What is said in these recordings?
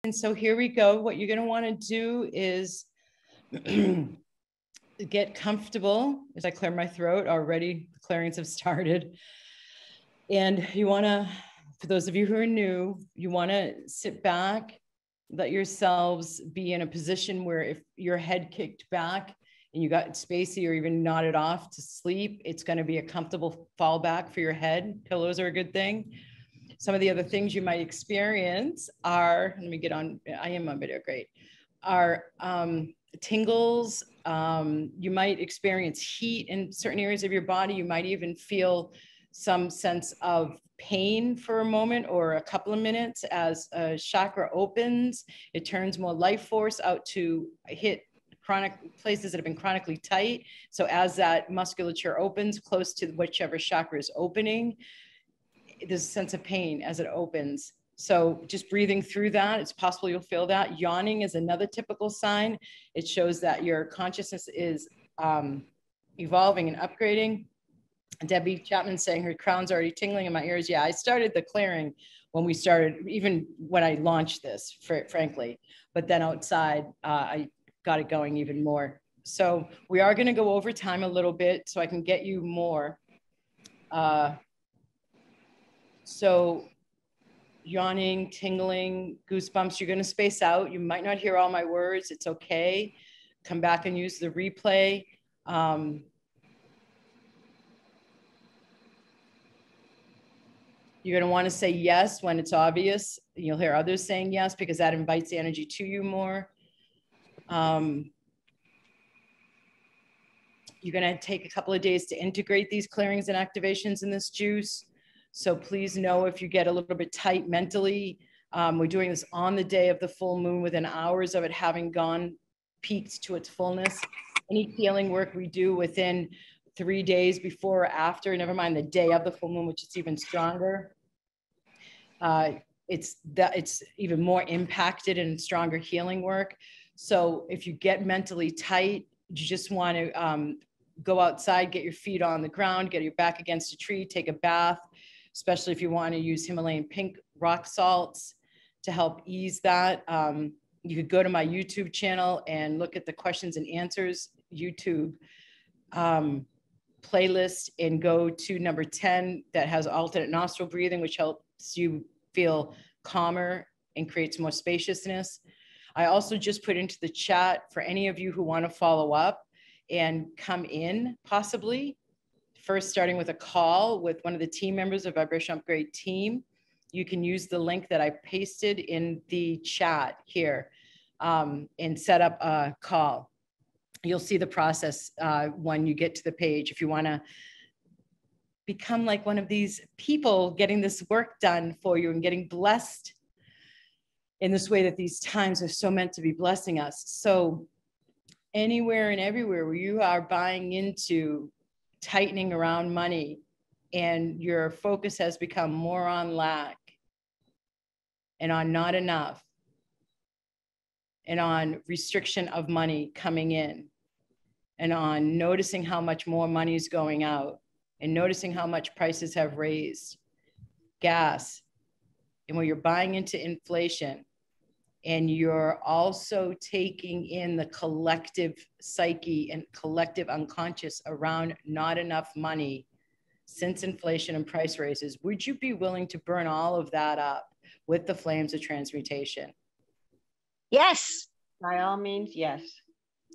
And so here we go. What you're going to want to do is get comfortable. As I clear my throat, already the clearings have started. And you want to, for those of you who are new, you want to sit back, let yourselves be in a position where if your head kicked back and you got spacey or even nodded off to sleep, it's going to be a comfortable fallback for your head. Pillows are a good thing. Some of the other things you might experience are, let me get on, I am on video, great, are tingles. You might experience heat in certain areas of your body. You might even feel some sense of pain for a moment or a couple of minutes as a chakra opens. It turns more life force out to hit chronic places that have been chronically tight. So as that musculature opens close to whichever chakra is opening, there's a sense of pain as it opens. So just breathing through that, it's possible you'll feel that. Yawning is another typical sign. It shows that your consciousness is evolving and upgrading. Debbie Chapman saying her crown's already tingling in my ears. Yeah, I started the clearing when we started, even when I launched this, frankly. But then outside, I got it going even more. So we are going to go over time a little bit so I can get you more. So yawning, tingling, goosebumps, you're going to space out. You might not hear all my words. It's okay. Come back and use the replay. You're going to want to say yes when it's obvious. You'll hear others saying yes because that invites the energy to you more. You're going to take a couple of days to integrate these clearings and activations in this juice. So please know if you get a little bit tight mentally. We're doing this on the day of the full moon within hours of it having gone, peaked to its fullness. Any healing work we do within 3 days before or after, never mind the day of the full moon, which is even stronger. It's even more impacted and stronger healing work. So if you get mentally tight, you just want to go outside, get your feet on the ground, get your back against a tree, take a bath, especially if you want to use Himalayan pink rock salts to help ease that. You could go to my YouTube channel and look at the questions and answers YouTube playlist and go to number 10 that has alternate nostril breathing, which helps you feel calmer and creates more spaciousness. I also just put into the chat for any of you who want to follow up and come in possibly, first starting with a call with one of the team members of Vibration Upgrade team. You can use the link that I pasted in the chat here and set up a call. You'll see the process when you get to the page. If you want to become like one of these people getting this work done for you and getting blessed in this way that these times are so meant to be blessing us. So anywhere and everywhere where you are buying into tightening around money and your focus has become more on lack and on not enough and on restriction of money coming in and on noticing how much more money is going out and noticing how much prices have raised, gas, and when you're buying into inflation and you're also taking in the collective psyche and collective unconscious around not enough money since inflation and price raises, would you be willing to burn all of that up with the flames of transmutation? Yes. By all means, yes.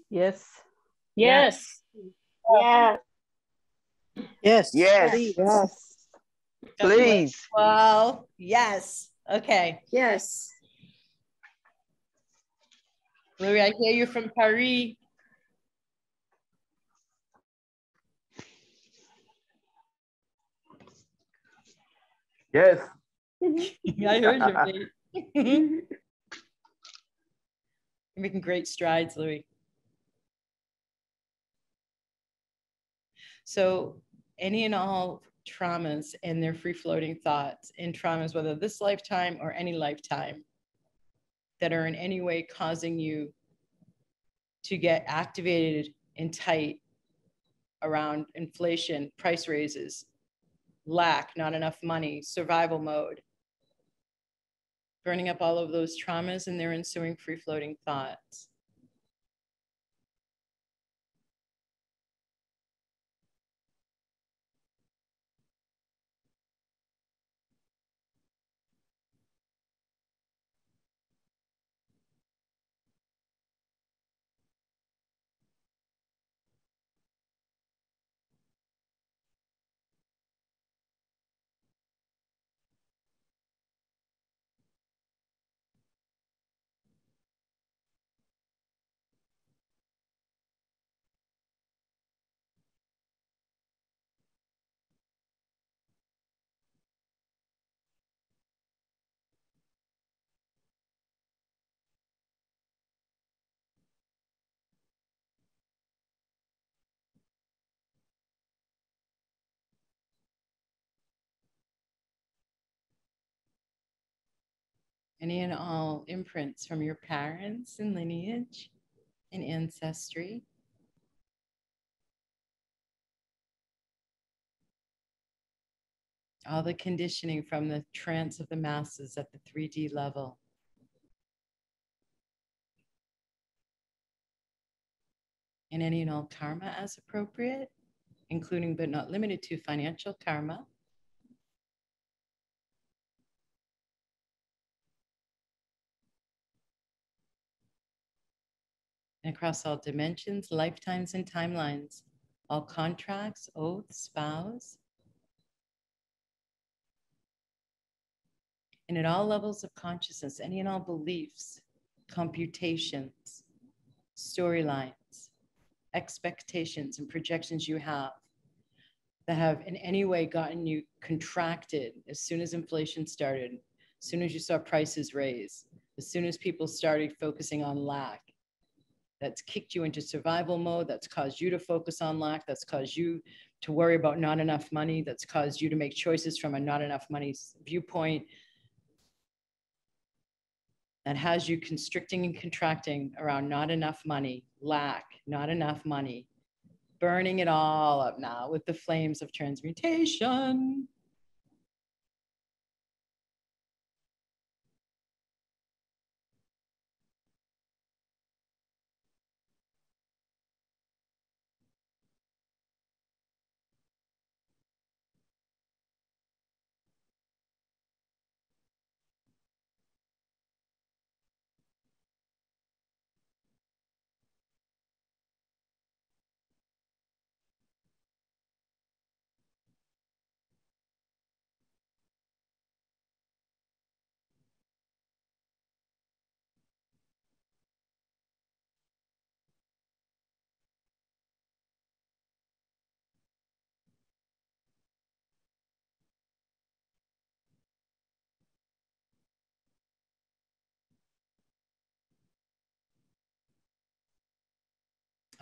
Yes. Yes. Yeah. Yes. Yes. Please. Yes. Please. Well, yes. Okay. Yes. Louis, I hear you from Paris. Yes. I heard you, mate. You're making great strides, Louis. So any and all traumas and their free-floating thoughts and traumas, whether this lifetime or any lifetime, that are in any way causing you to get activated and tight around inflation, price raises, lack, not enough money, survival mode. burning up all of those traumas and their ensuing free-floating thoughts. Any and all imprints from your parents and lineage and ancestry. All the conditioning from the trance of the masses at the 3D level. And any and all karma as appropriate, including but not limited to financial karma. And across all dimensions, lifetimes, and timelines, all contracts, oaths, vows, and at all levels of consciousness, any and all beliefs, computations, storylines, expectations, and projections you have that have in any way gotten you contracted as soon as inflation started, as soon as you saw prices raise, as soon as people started focusing on lack. That's kicked you into survival mode, that's caused you to focus on lack, that's caused you to worry about not enough money, that's caused you to make choices from a not enough money viewpoint, that has you constricting and contracting around not enough money, lack, not enough money, burning it all up now with the flames of transmutation.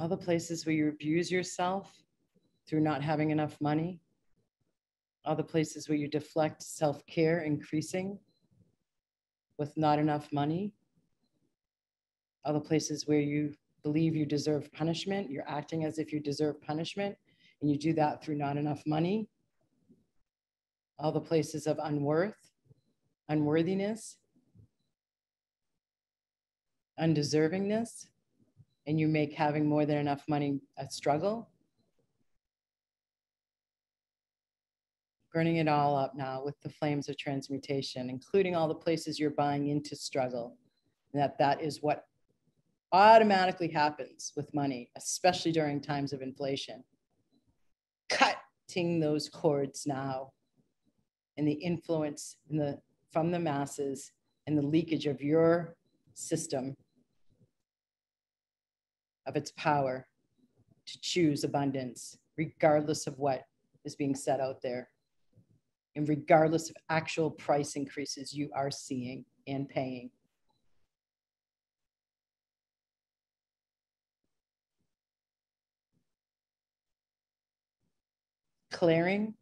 All the places where you abuse yourself through not having enough money, all the places where you deflect self-care increasing with not enough money, all the places where you believe you deserve punishment, you're acting as if you deserve punishment, and you do that through not enough money, all the places of unworth, unworthiness, undeservingness, and you make having more than enough money a struggle. Burning it all up now with the flames of transmutation, including all the places you're buying into struggle. And that is what automatically happens with money, especially during times of inflation. Cutting those cords now, and the influence from the masses and the leakage of your system, of its power to choose abundance, regardless of what is being said out there, and regardless of actual price increases you are seeing and paying. Clearing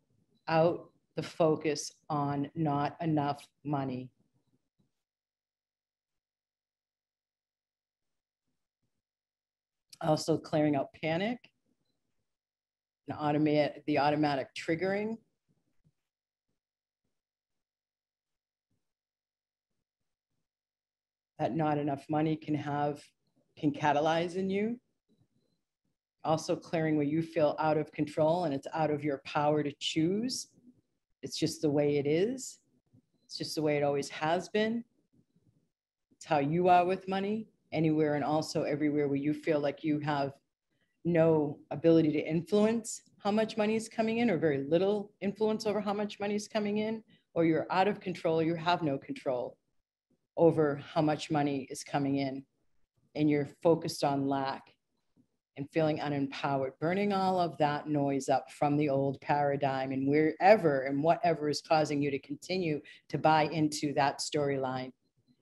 out the focus on not enough money. Also clearing out panic, and the automatic triggering, that not enough money can catalyze in you. Also clearing where you feel out of control and it's out of your power to choose. It's just the way it is. It's just the way it always has been. It's how you are with money, anywhere and also everywhere where you feel like you have no ability to influence how much money is coming in, or very little influence over how much money is coming in, or you're out of control, or you have no control over how much money is coming in, and you're focused on lack and feeling unempowered, burning all of that noise up from the old paradigm and wherever and whatever is causing you to continue to buy into that storyline,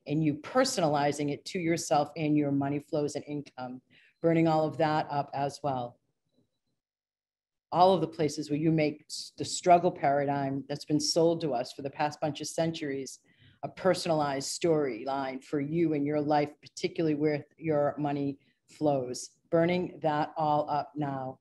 and you personalizing it to yourself and your money flows and income, burning all of that up as well. All of the places where you make the struggle paradigm that's been sold to us for the past bunch of centuries a personalized storyline for you and your life, particularly where your money flows, burning that all up now.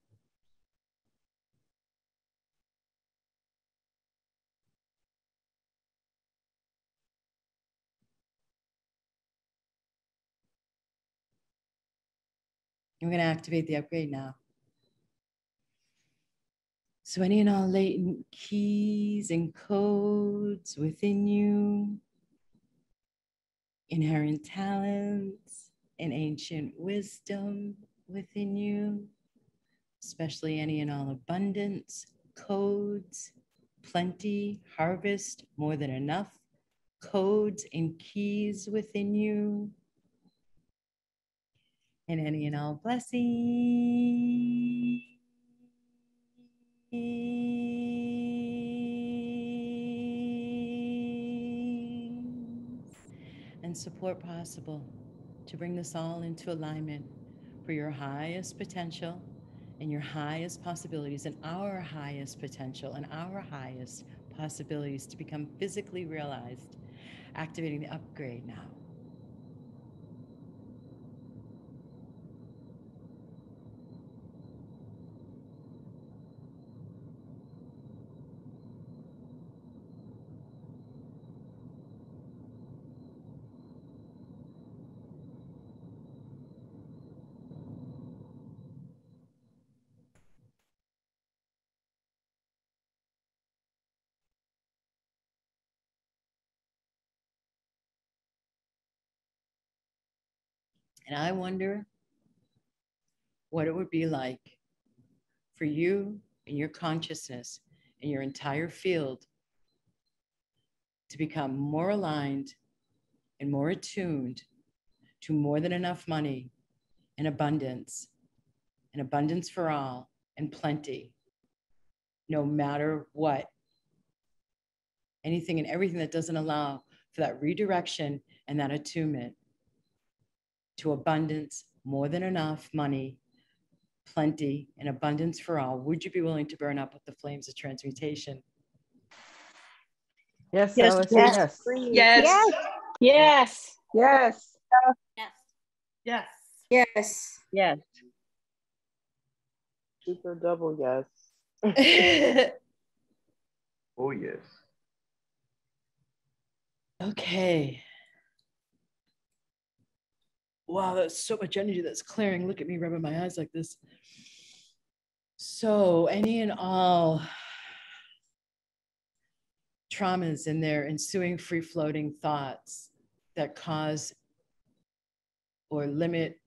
I'm going to activate the upgrade now. So any and all latent keys and codes within you, inherent talents and ancient wisdom within you, especially any and all abundance, codes, plenty, harvest, more than enough, codes and keys within you, and any and all blessings and support possible to bring this all into alignment for your highest potential and your highest possibilities and our highest potential and our highest possibilities to become physically realized. Activating the upgrade now. And I wonder what it would be like for you and your consciousness and your entire field to become more aligned and more attuned to more than enough money and abundance for all and plenty, no matter what. Anything and everything that doesn't allow for that redirection and that attunement to abundance, more than enough money, plenty, and abundance for all, would you be willing to burn up with the flames of transmutation? Yes, Yes, I would say yes. yes. Yes. Yes. Yes. Yes. Yes. Yes. Super double yes. Oh, yes. Okay. Wow, that's so much energy that's clearing. Look at me rubbing my eyes like this. So any and all traumas and their ensuing free-floating thoughts that cause or limit,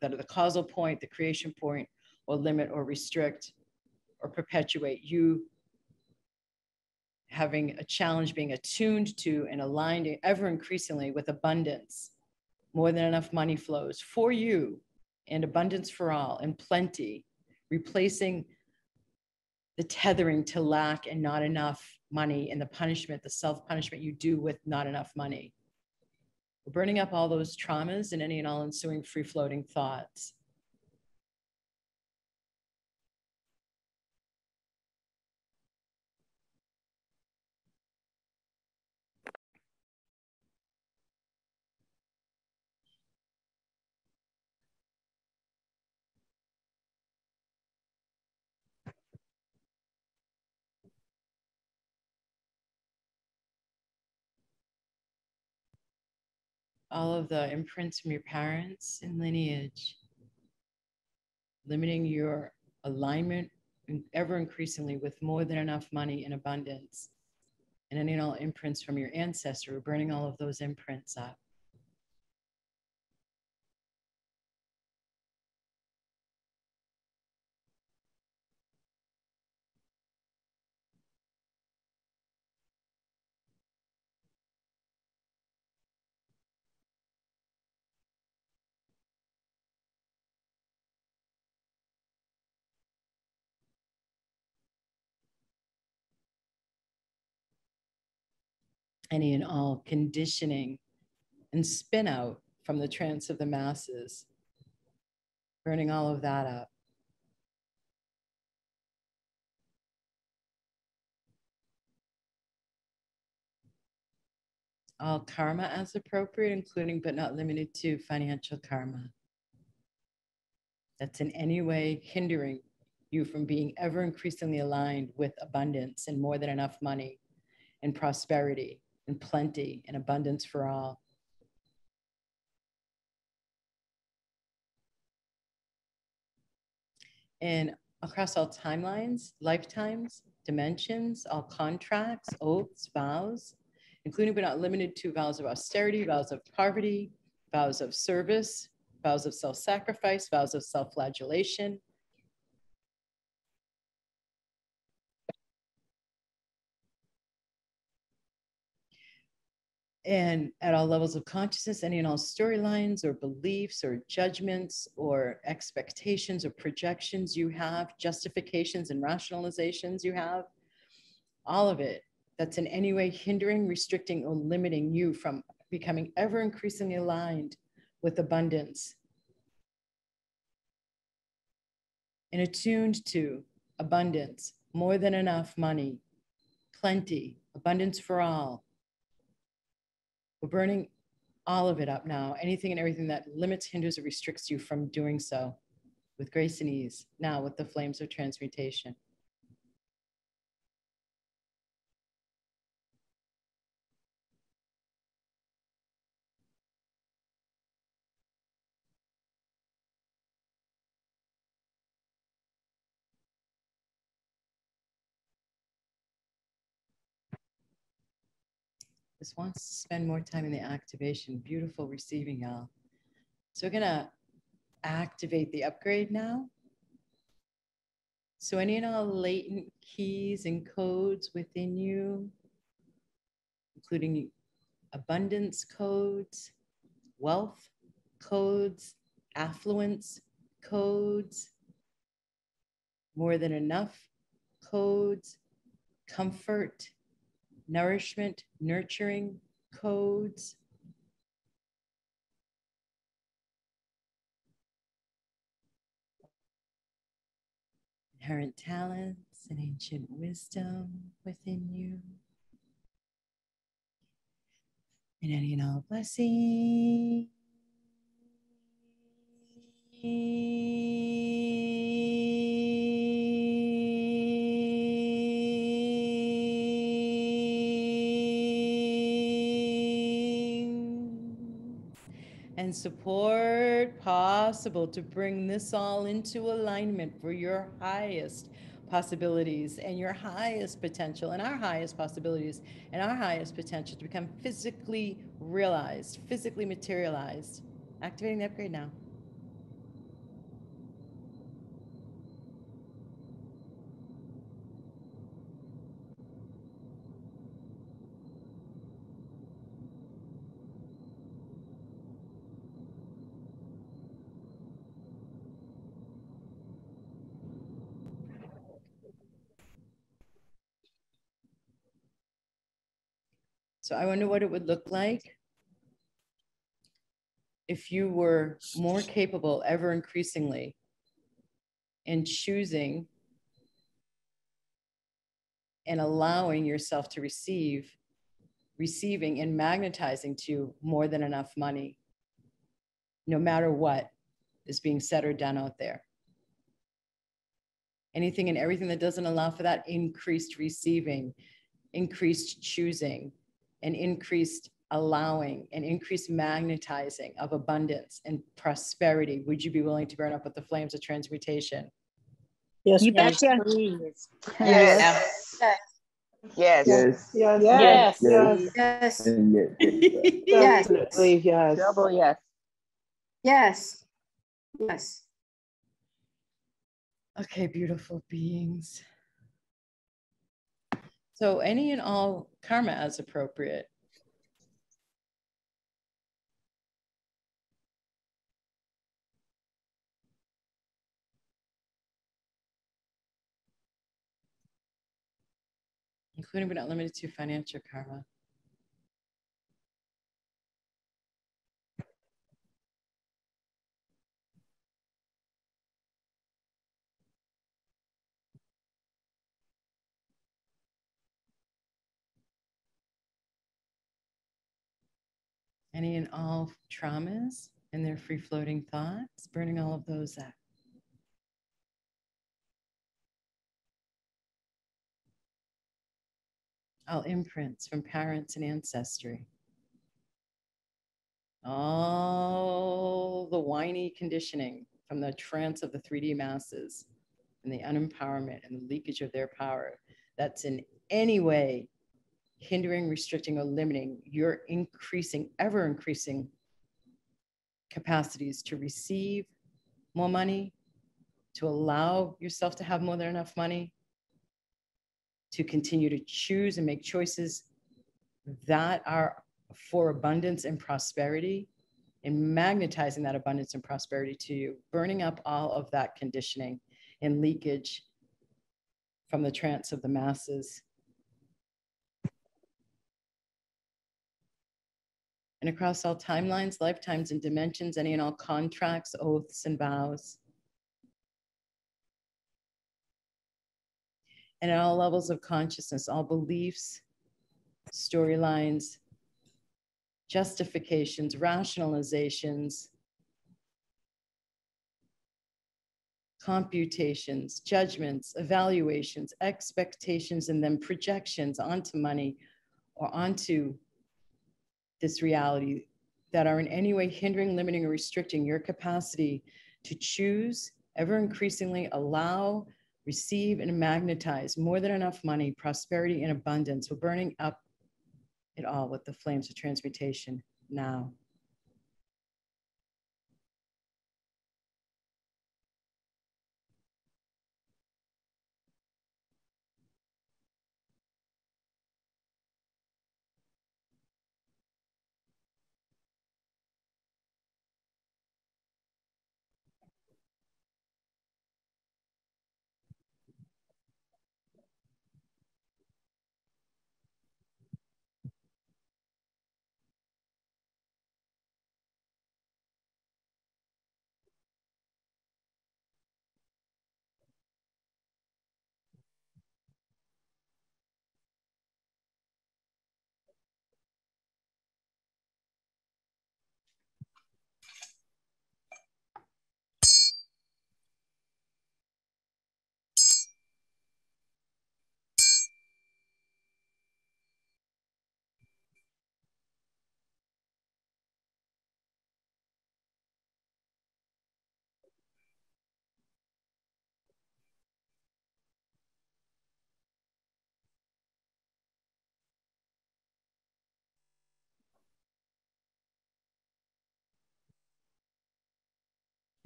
that are the causal point, the creation point, or limit or restrict or perpetuate you having a challenge being attuned to and aligned ever increasingly with abundance, more than enough money flows for you and abundance for all and plenty, replacing the tethering to lack and not enough money and the punishment, the self-punishment you do with not enough money. We're burning up all those traumas and any and all ensuing free-floating thoughts. all of the imprints from your parents and lineage, limiting your alignment ever increasingly with more than enough money in abundance, and any and all imprints from your ancestor. We're burning all of those imprints up. Any and all conditioning and spin out from the trance of the masses, burning all of that up. All karma as appropriate, including but not limited to financial karma. That's in any way hindering you from being ever increasingly aligned with abundance and more than enough money and prosperity and plenty and abundance for all. And across all timelines, lifetimes, dimensions, all contracts, oaths, vows, including but not limited to vows of austerity, vows of poverty, vows of service, vows of self-sacrifice, vows of self-flagellation. And at all levels of consciousness, any and all storylines or beliefs or judgments or expectations or projections you have, justifications and rationalizations you have, all of it that's in any way hindering, restricting, or limiting you from becoming ever increasingly aligned with abundance and attuned to abundance, more than enough money, plenty, abundance for all. We're burning all of it up now, anything and everything that limits, hinders, or restricts you from doing so with grace and ease, now with the flames of transmutation. Just wants to spend more time in the activation. Beautiful receiving, y'all. So we're gonna activate the upgrade now. So any and all latent keys and codes within you, including abundance codes, wealth codes, affluence codes, more than enough codes, comfort, nourishment, nurturing codes, inherent talents and ancient wisdom within you, and any and all blessings. And support possible to bring this all into alignment for your highest possibilities and your highest potential and our highest possibilities and our highest potential to become physically realized, physically materialized. Activating the upgrade now. So I wonder what it would look like if you were more capable ever increasingly in choosing and allowing yourself to receiving and magnetizing to you more than enough money, no matter what is being said or done out there. Anything and everything that doesn't allow for that increased receiving, increased choosing, and increased allowing an increased magnetizing of abundance and prosperity, would you be willing to burn up with the flames of transmutation? Yes, You please. betcha. Please. Yes. Yes. Yes. Yes. Yes. Yes. Yes. And yes. Yes. Definitely, yes. Double yes. Yes. Yes. Okay, beautiful beings. So any and all karma as appropriate. Including but not limited to financial karma. Any and all traumas and their free-floating thoughts, burning all of those up. All imprints from parents and ancestry. All the whiny conditioning from the trance of the 3D masses and the unempowerment and the leakage of their power that's in any way hindering, restricting, or limiting your increasing, ever increasing capacities to receive more money, to allow yourself to have more than enough money, to continue to choose and make choices that are for abundance and prosperity, and magnetizing that abundance and prosperity to you, burning up all of that conditioning and leakage from the trance of the masses. And across all timelines, lifetimes, and dimensions, any and all contracts, oaths, and vows. And at all levels of consciousness, all beliefs, storylines, justifications, rationalizations, computations, judgments, evaluations, expectations, and then projections onto money or onto this reality that are in any way hindering, limiting, or restricting your capacity to choose, ever increasingly allow, receive, and magnetize more than enough money, prosperity, and abundance. We're burning up it all with the flames of transmutation now.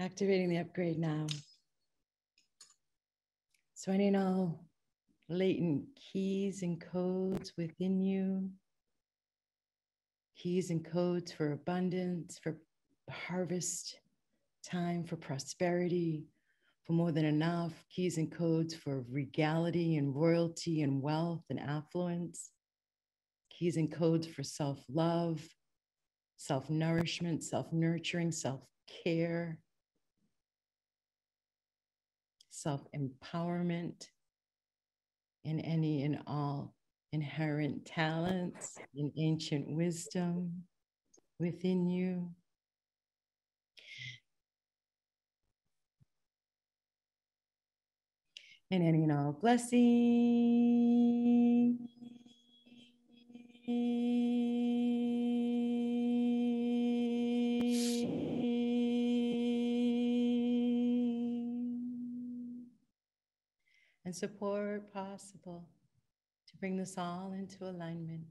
Activating the upgrade now. So any and all latent keys and codes within you, keys and codes for abundance, for harvest time, for prosperity, for more than enough, keys and codes for regality and royalty and wealth and affluence, keys and codes for self-love, self-nourishment, self-nurturing, self-care, self-empowerment, and any and all inherent talents and ancient wisdom within you. And any and all blessings And support possible to bring this all into alignment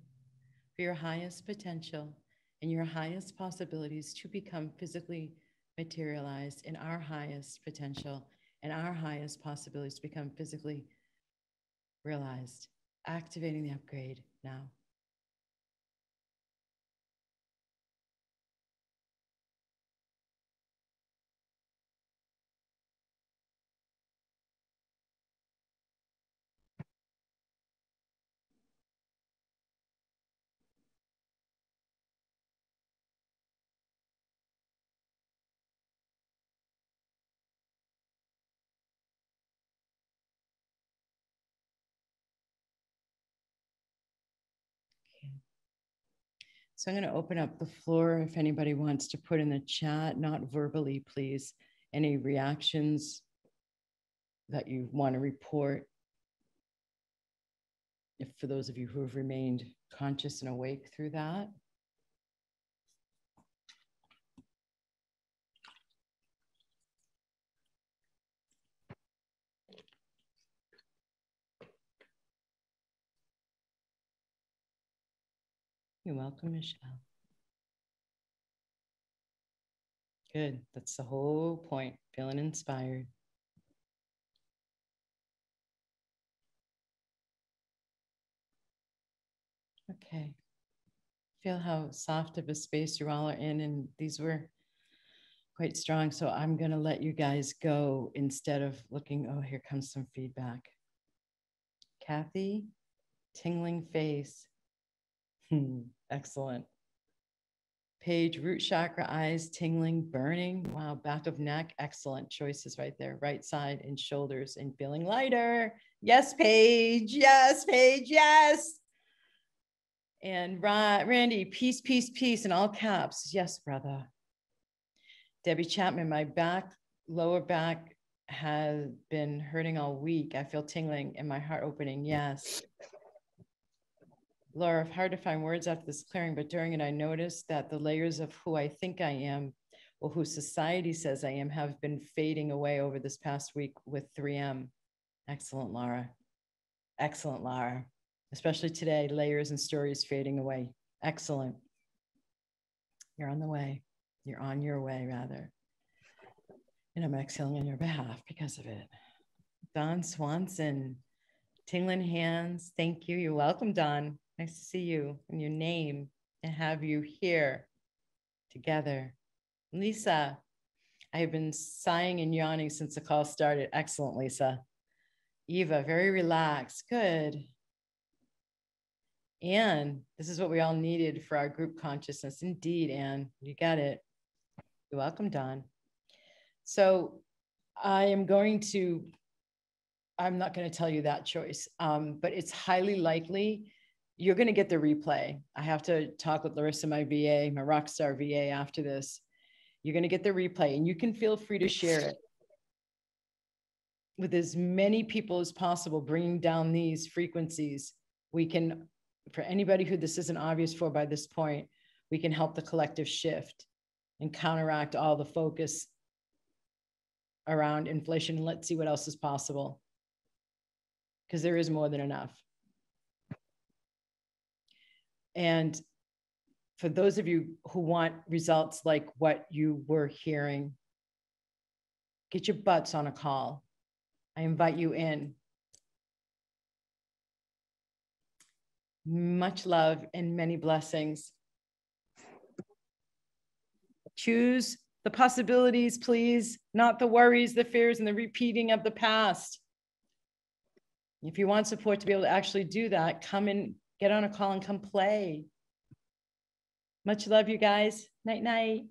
for your highest potential and your highest possibilities to become physically materialized in our highest potential and our highest possibilities to become physically realized. Activating the upgrade now. So I'm going to open up the floor if anybody wants to put in the chat, not verbally, please, any reactions that you want to report. If for those of you who have remained conscious and awake through that. You're welcome, Michelle. Good. That's the whole point. Feeling inspired. Okay. Feel how soft of a space you all are in, and these were quite strong. So I'm going to let you guys go instead of looking. Oh, here comes some feedback. Kathy, tingling face. Excellent. Paige, root chakra, eyes, tingling, burning. Wow, back of neck. Excellent choices right there. Right side and shoulders and feeling lighter. Yes, Paige. Yes, Paige. Yes. And Randy, peace, peace, peace in all caps. Yes, brother. Debbie Chapman, my back, lower back has been hurting all week. I feel tingling and my heart opening. Yes. Laura, hard to find words after this clearing, but during it, I noticed that the layers of who I think I am or who society says I am have been fading away over this past week with 3M. Excellent, Laura. Excellent, Laura. Especially today, layers and stories fading away. Excellent. You're on the way. You're on your way, rather. And I'm exhaling on your behalf because of it. Don Swanson, tingling hands. Thank you. You're welcome, Don. Nice to see you and your name and have you here together. Lisa, I have been sighing and yawning since the call started. Excellent, Lisa. Eva, very relaxed. Good. Anne, this is what we all needed for our group consciousness. Indeed, Anne, you got it. You're welcome, Don. So I'm not going to tell you that choice, but it's highly likely you're going to get the replay. I have to talk with Larissa, my VA, my rock star VA after this. You're going to get the replay and you can feel free to share it with as many people as possible, bringing down these frequencies. We can, for anybody who this isn't obvious for by this point, we can help the collective shift and counteract all the focus around inflation. And let's see what else is possible, because there is more than enough. And for those of you who want results like what you were hearing, get your butts on a call. I invite you in. Much love and many blessings. Choose the possibilities, please, not the worries, the fears, and the repeating of the past. If you want support to be able to actually do that, come and get on a call and come play. Much love, you guys. Night, night.